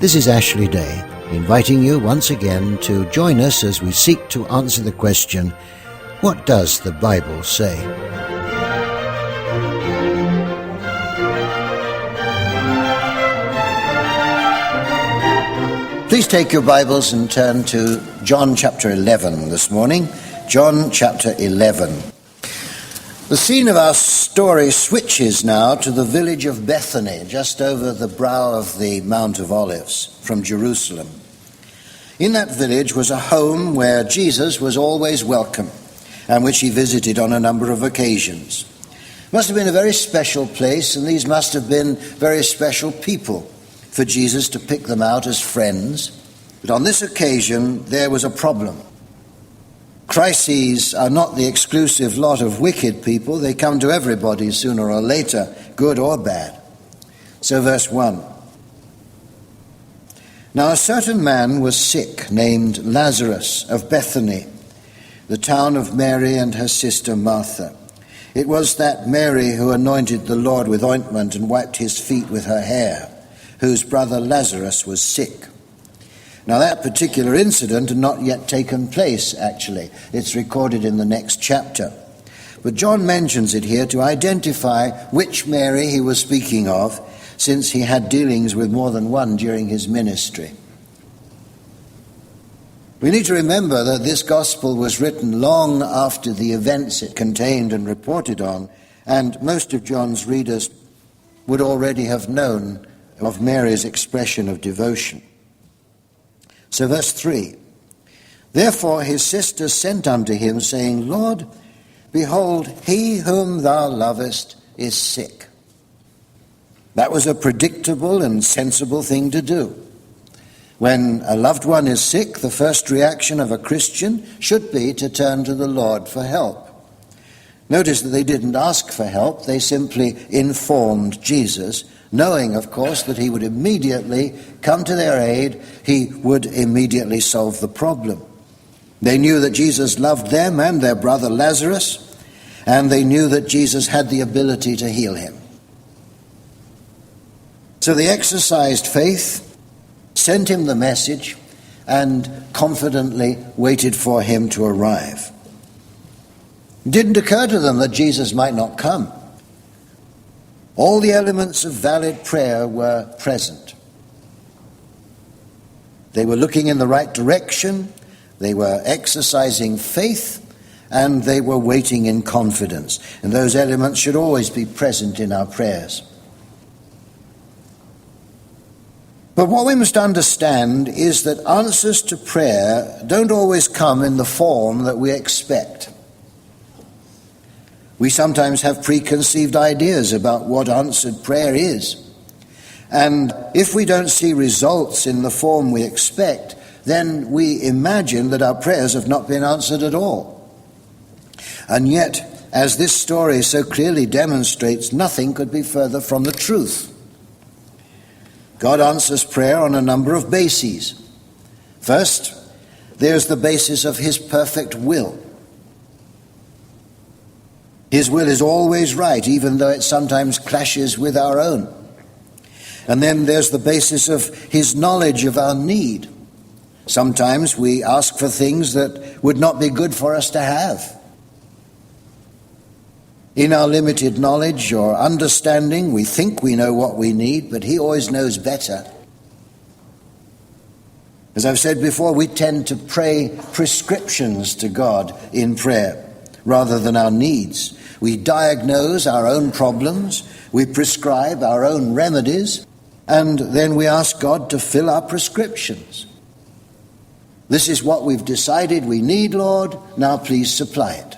This is Ashley Day, inviting you once again to join us as we seek to answer the question, what does the Bible say? Please take your Bibles and turn to John chapter 11 this morning. John chapter 11. The scene of our story switches now to the village of Bethany, just over the brow of the Mount of Olives from Jerusalem. In that village was a home where Jesus was always welcome, and which he visited on a number of occasions. It must have been a very special place, and these must have been very special people for Jesus to pick them out as friends. But on this occasion, there was a problem. Crises are not the exclusive lot of wicked people. They come to everybody sooner or later, good or bad. So verse 1. Now a certain man was sick, named Lazarus of Bethany, the town of Mary and her sister Martha. It was that Mary who anointed the Lord with ointment and wiped his feet with her hair, whose brother Lazarus was sick. Now that particular incident had not yet taken place, actually. It's recorded in the next chapter. But John mentions it here to identify which Mary he was speaking of, since he had dealings with more than one during his ministry. We need to remember that this gospel was written long after the events it contained and reported on, and most of John's readers would already have known of Mary's expression of devotion. So verse 3, therefore his sister sent unto him, saying, Lord, behold, he whom thou lovest is sick. That was a predictable and sensible thing to do. When a loved one is sick, the first reaction of a Christian should be to turn to the Lord for help. Notice that they didn't ask for help, they simply informed Jesus, knowing, of course, that he would immediately come to their aid, he would immediately solve the problem. They knew that Jesus loved them and their brother Lazarus, and they knew that Jesus had the ability to heal him. So they exercised faith, sent him the message, and confidently waited for him to arrive. It didn't occur to them that Jesus might not come. All the elements of valid prayer were present. They were looking in the right direction, they were exercising faith, and they were waiting in confidence. And those elements should always be present in our prayers. But what we must understand is that answers to prayer don't always come in the form that we expect. We sometimes have preconceived ideas about what answered prayer is. And if we don't see results in the form we expect, then we imagine that our prayers have not been answered at all. And yet, as this story so clearly demonstrates, nothing could be further from the truth. God answers prayer on a number of bases. First, there's the basis of his perfect will. His will is always right, even though it sometimes clashes with our own. And then there's the basis of his knowledge of our need. Sometimes we ask for things that would not be good for us to have. In our limited knowledge or understanding, we think we know what we need, but he always knows better. As I've said before, we tend to pray prescriptions to God in prayer rather than our needs. We diagnose our own problems, we prescribe our own remedies, and then we ask God to fill our prescriptions. This is what we've decided we need, Lord, now please supply it.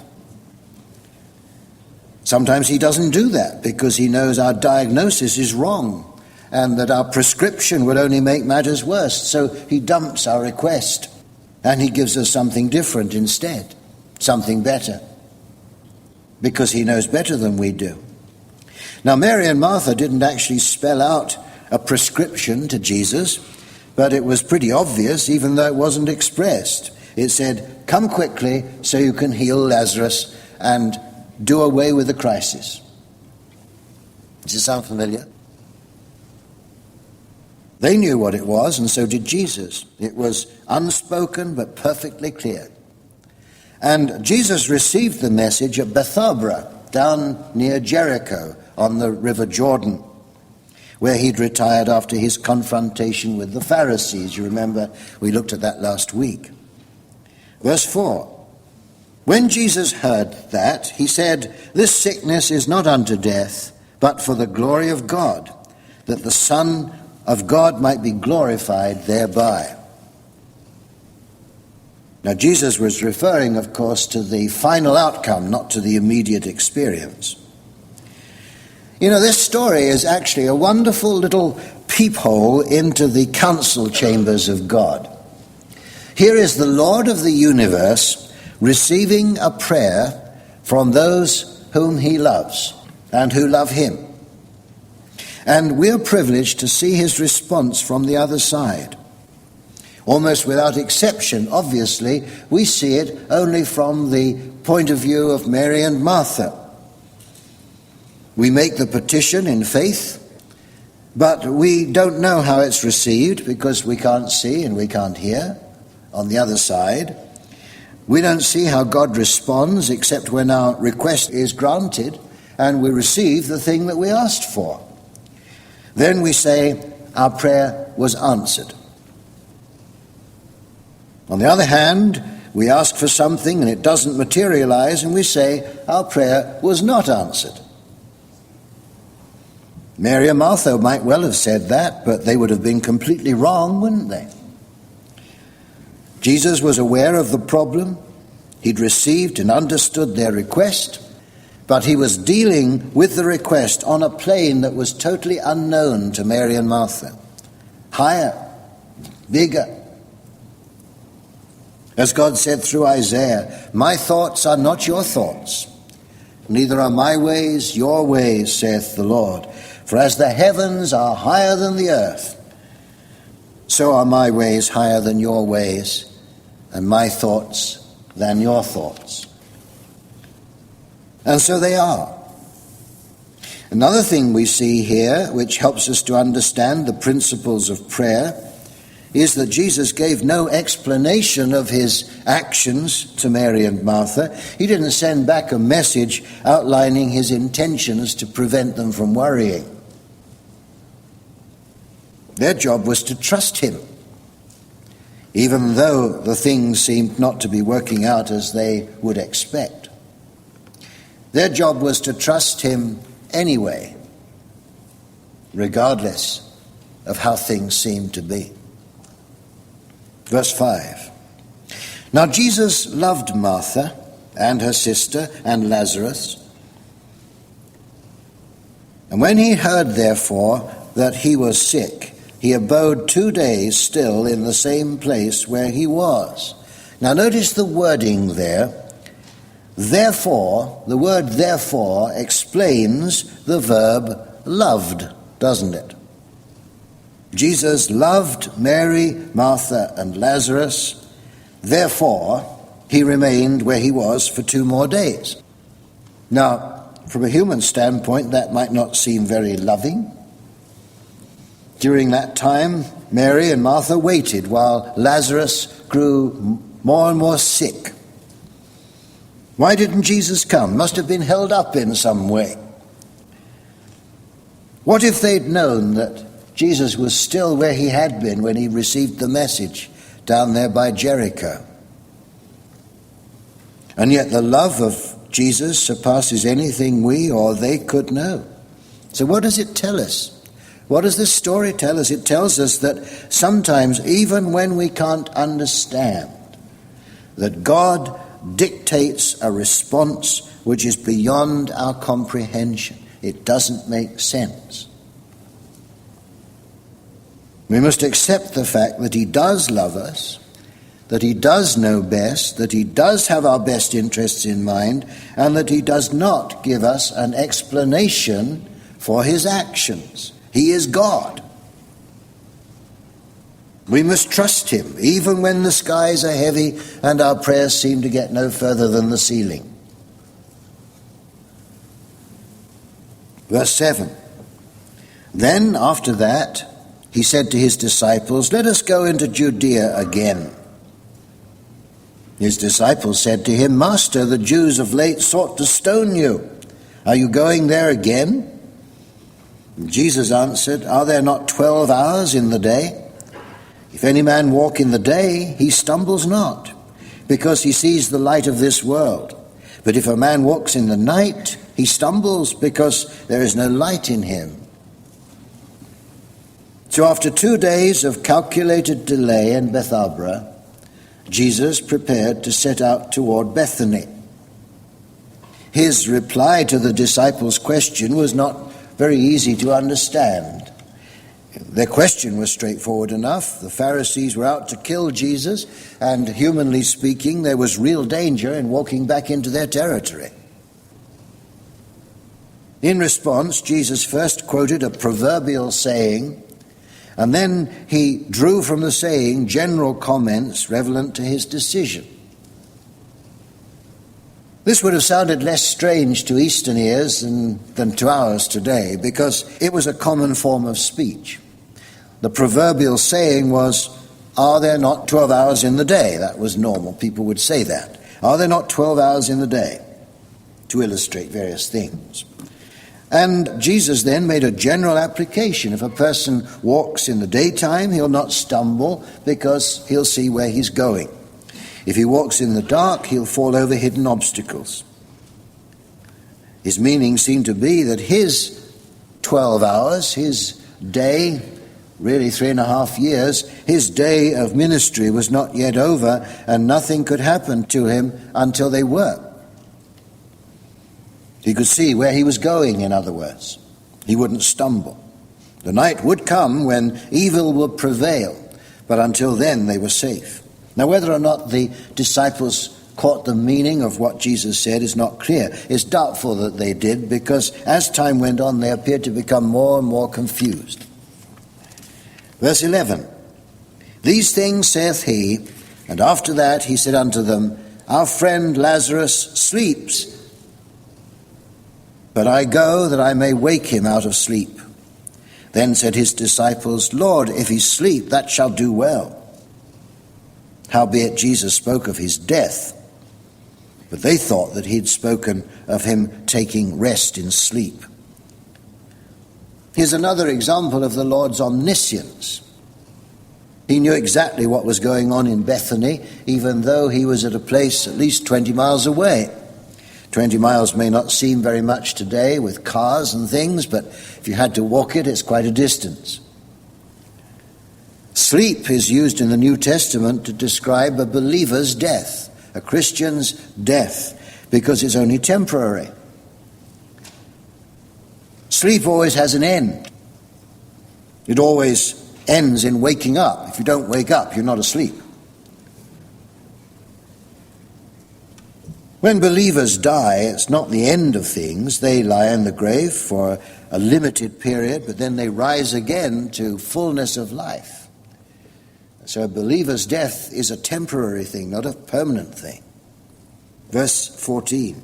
Sometimes he doesn't do that because he knows our diagnosis is wrong and that our prescription would only make matters worse, so he dumps our request and he gives us something different instead, something better, because he knows better than we do. Now, Mary and Martha didn't actually spell out a prescription to Jesus, but it was pretty obvious, even though it wasn't expressed. It said, come quickly so you can heal Lazarus and do away with the crisis. Does it sound familiar? They knew what it was, and so did Jesus. It was unspoken but perfectly clear. And Jesus received the message at Bethabara, down near Jericho on the River Jordan, where he'd retired after his confrontation with the Pharisees. You remember we looked at that last week. Verse 4. When Jesus heard that, he said, "This sickness is not unto death, but for the glory of God, that the Son of God might be glorified thereby." Now, Jesus was referring, of course, to the final outcome, not to the immediate experience. You know, this story is actually a wonderful little peephole into the council chambers of God. Here is the Lord of the universe receiving a prayer from those whom he loves and who love him. And we're privileged to see his response from the other side. Almost without exception, obviously, we see it only from the point of view of Mary and Martha. We make the petition in faith, but we don't know how it's received because we can't see and we can't hear on the other side. We don't see how God responds except when our request is granted and we receive the thing that we asked for. Then we say our prayer was answered. On the other hand, we ask for something and it doesn't materialize and we say our prayer was not answered. Mary and Martha might well have said that, but they would have been completely wrong, wouldn't they? Jesus was aware of the problem. He'd received and understood their request, but he was dealing with the request on a plane that was totally unknown to Mary and Martha. Higher, bigger. As God said through Isaiah, "My thoughts are not your thoughts, neither are my ways your ways, saith the Lord. For as the heavens are higher than the earth, so are my ways higher than your ways, and my thoughts than your thoughts." And so they are. Another thing we see here, which helps us to understand the principles of prayer, is that Jesus gave no explanation of his actions to Mary and Martha. He didn't send back a message outlining his intentions to prevent them from worrying. Their job was to trust him, even though the things seemed not to be working out as they would expect. Their job was to trust him anyway, regardless of how things seemed to be. Verse 5. Now Jesus loved Martha and her sister and Lazarus. And when he heard, therefore, that he was sick, he abode 2 days still in the same place where he was. Now notice the wording there. Therefore, the word therefore explains the verb loved, doesn't it? Jesus loved Mary, Martha, and Lazarus. Therefore, he remained where he was for 2 more days. Now, from a human standpoint, that might not seem very loving. During that time, Mary and Martha waited while Lazarus grew more and more sick. Why didn't Jesus come? Must have been held up in some way. What if they'd known that Jesus was still where he had been when he received the message down there by Jericho? And yet the love of Jesus surpasses anything we or they could know. So what does it tell us? What does this story tell us? It tells us that sometimes, even when we can't understand, that God dictates a response which is beyond our comprehension. It doesn't make sense. We must accept the fact that he does love us, that he does know best, that he does have our best interests in mind, and that he does not give us an explanation for his actions. He is God. We must trust him, even when the skies are heavy and our prayers seem to get no further than the ceiling. Verse 7. Then, after that, he said to his disciples, "Let us go into Judea again." His disciples said to him, "Master, the Jews of late sought to stone you. Are you going there again?" And Jesus answered, "Are there not 12 hours in the day? If any man walk in the day, he stumbles not, because he sees the light of this world. But if a man walks in the night, he stumbles, because there is no light in him." So after 2 days of calculated delay in Bethabara, Jesus prepared to set out toward Bethany. His reply to the disciples' question was not very easy to understand. Their question was straightforward enough. The Pharisees were out to kill Jesus, and humanly speaking, there was real danger in walking back into their territory. In response, Jesus first quoted a proverbial saying, and then he drew from the saying general comments relevant to his decision. This would have sounded less strange to Eastern ears than to ours today, because it was a common form of speech. The proverbial saying was, "Are there not 12 hours in the day?" That was normal. People would say that. "Are there not 12 hours in the day?" to illustrate various things. And Jesus then made a general application. If a person walks in the daytime, he'll not stumble, because he'll see where he's going. If he walks in the dark, he'll fall over hidden obstacles. His meaning seemed to be that his 12 hours, his day, really 3.5 years, his day of ministry was not yet over, and nothing could happen to him until they were. He could see where he was going, in other words. He wouldn't stumble. The night would come when evil would prevail, but until then they were safe. Now, whether or not the disciples caught the meaning of what Jesus said is not clear. It's doubtful that they did, because as time went on, they appeared to become more and more confused. Verse 11, "These things saith he, and after that he said unto them, Our friend Lazarus sleeps, but I go that I may wake him out of sleep. Then said his disciples, Lord, if he sleep, that shall do well. Howbeit Jesus spoke of his death, but they thought that he'd spoken of him taking rest in sleep." Here's another example of the Lord's omniscience. He knew exactly what was going on in Bethany, even though he was at a place at least 20 miles away. 20 miles may not seem very much today with cars and things, but if you had to walk it, it's quite a distance. Sleep is used in the New Testament to describe a believer's death, a Christian's death, because it's only temporary. Sleep always has an end. It always ends in waking up. If you don't wake up, you're not asleep. When believers die, it's not the end of things. They lie in the grave for a limited period, but then they rise again to fullness of life. So a believer's death is a temporary thing, not a permanent thing. Verse 14.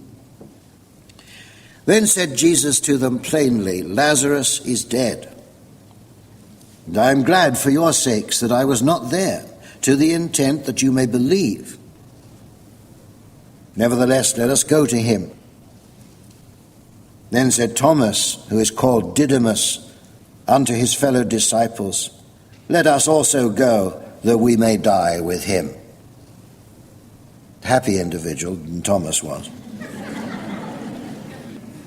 Then said Jesus to them plainly, Lazarus is dead. And I am glad for your sakes that I was not there, to the intent that you may believe. Nevertheless, let us go to him. Then said Thomas, who is called Didymus, unto his fellow disciples, Let us also go, that we may die with him. Happy individual Thomas was.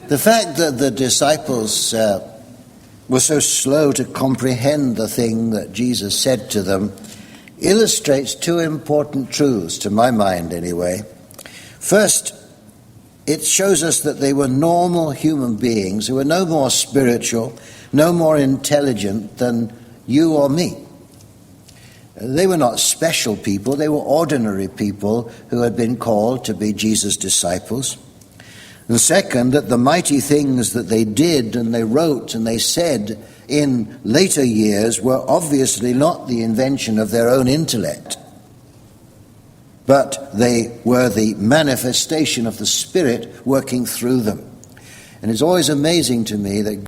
The fact that the disciples were so slow to comprehend the thing that Jesus said to them illustrates two important truths, to my mind anyway. First, it shows us that they were normal human beings who were no more spiritual, no more intelligent than you or me. They were not special people, they were ordinary people who had been called to be Jesus' disciples. And second, that the mighty things that they did and they wrote and they said in later years were obviously not the invention of their own intellect, but they were the manifestation of the Spirit working through them. And it's always amazing to me that